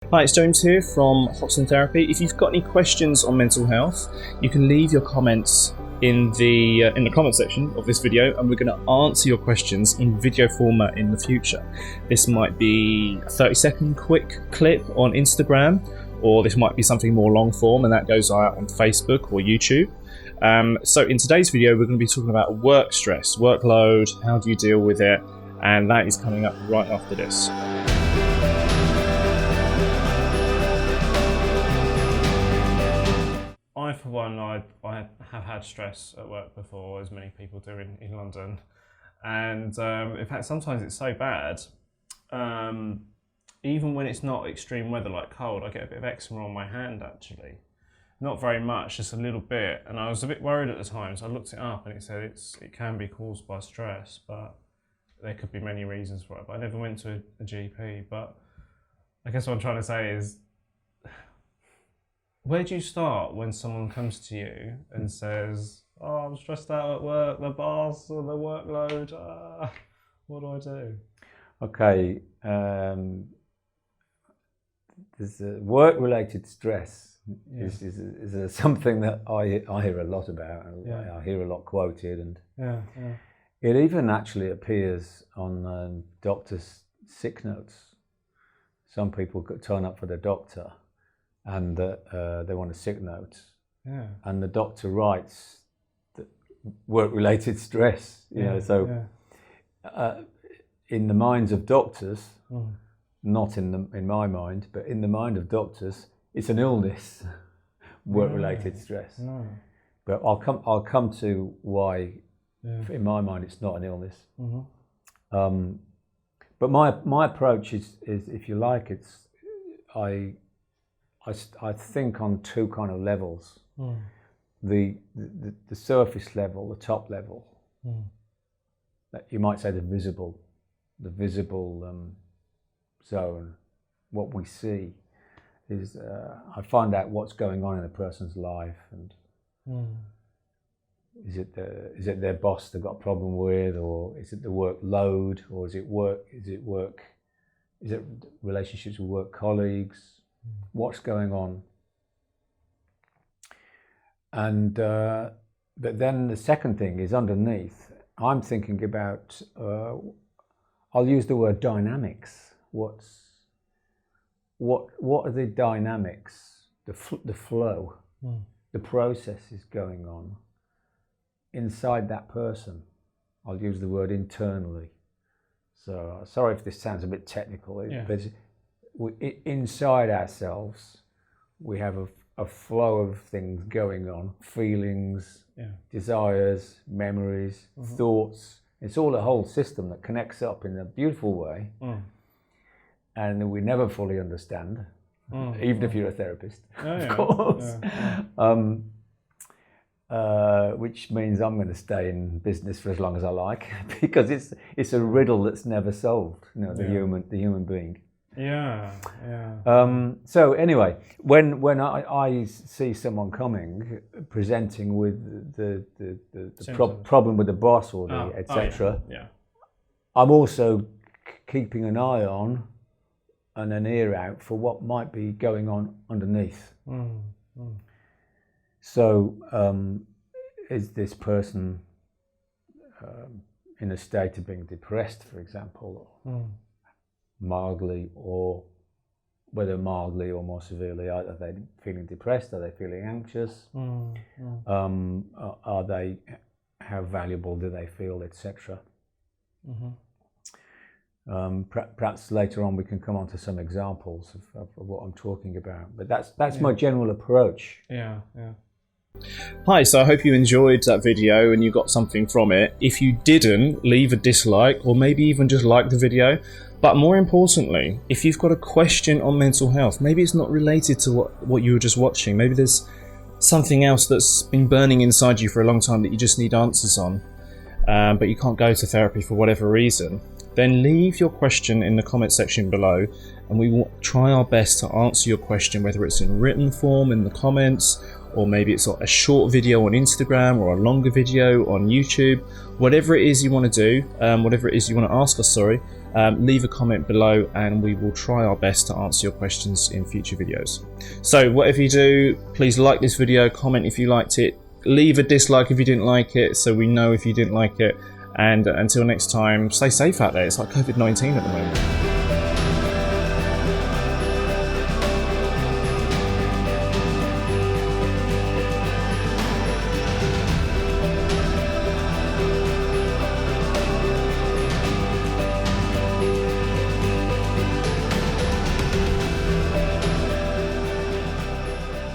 Hi, it's James here from Hoxton Therapy. If you've got any questions on mental health, you can leave your comments in the comment section of this video, and we're going to answer your questions in video format in the future. This might be a 30-second quick clip on Instagram, or this might be something more long form, and that goes out on Facebook or YouTube. So in today's video, we're going to be talking about work stress, workload, how do you deal with it, and that is coming up right after this. For one, I have had stress at work before, as many people do in London, and in fact sometimes it's so bad, even when it's not extreme weather like cold, I get a bit of eczema on my hand actually. Not very much, just a little bit, and I was a bit worried at the time, so I looked it up and it said it can be caused by stress, but there could be many reasons for it, but I never went to a GP. But I guess what I'm trying to say is, where do you start when someone comes to you and says, "Oh, I'm stressed out at work, the boss or the workload, what do I do?" Okay, there's work-related stress is something that I hear a lot about, and I hear a lot quoted, and it even actually appears on doctors' sick notes. Some people turn up for the doctor and they want a sick note, and the doctor writes that work-related stress, in the minds of doctors, not in my mind, but in the mind of doctors, it's an illness, work-related stress. But I'll come to why, in my mind, it's not an illness. But my approach is, if you like, I think on two kind of levels. The surface level, the top level, that you might say the visible zone. What we see is I find out what's going on in a person's life, and is it their boss they've got a problem with, or is it the workload, or is it relationships with work colleagues? What's going on? And but then the second thing is underneath. I'm thinking about. I'll use the word dynamics. What are the dynamics? The flow, the processes going on inside that person. I'll use the word internally. So sorry if this sounds a bit technical, but inside ourselves, we have a flow of things going on, feelings, desires, memories, thoughts. It's all a whole system that connects up in a beautiful way, and we never fully understand, even if you're a therapist, of course. Which means I'm going to stay in business for as long as I like, because it's a riddle that's never solved. The human being. So anyway, when I see someone coming presenting with the problem with the boss or the etc., I'm also keeping an eye on and an ear out for what might be going on underneath. So is this person in a state of being depressed, for example? Mildly, or whether mildly or more severely, are they feeling depressed? Are they feeling anxious? Are they, how valuable do they feel, etc.? Perhaps later on we can come on to some examples of what I'm talking about, but that's my general approach. Hi, so I hope you enjoyed that video and you got something from it. If you didn't, leave a dislike, or maybe even just like the video. But more importantly, if you've got a question on mental health, maybe it's not related to what you were just watching, maybe there's something else that's been burning inside you for a long time that you just need answers on, but you can't go to therapy for whatever reason, then leave your question in the comment section below, and we will try our best to answer your question, whether it's in written form in the comments, or maybe it's a short video on Instagram or a longer video on YouTube. Whatever it is you want to do, whatever it is you want to ask us, leave a comment below and we will try our best to answer your questions in future videos. So whatever you do, please like this video, comment if you liked it, leave a dislike if you didn't like it so we know if you didn't like it, and until next time, stay safe out there. It's like COVID-19 at the moment.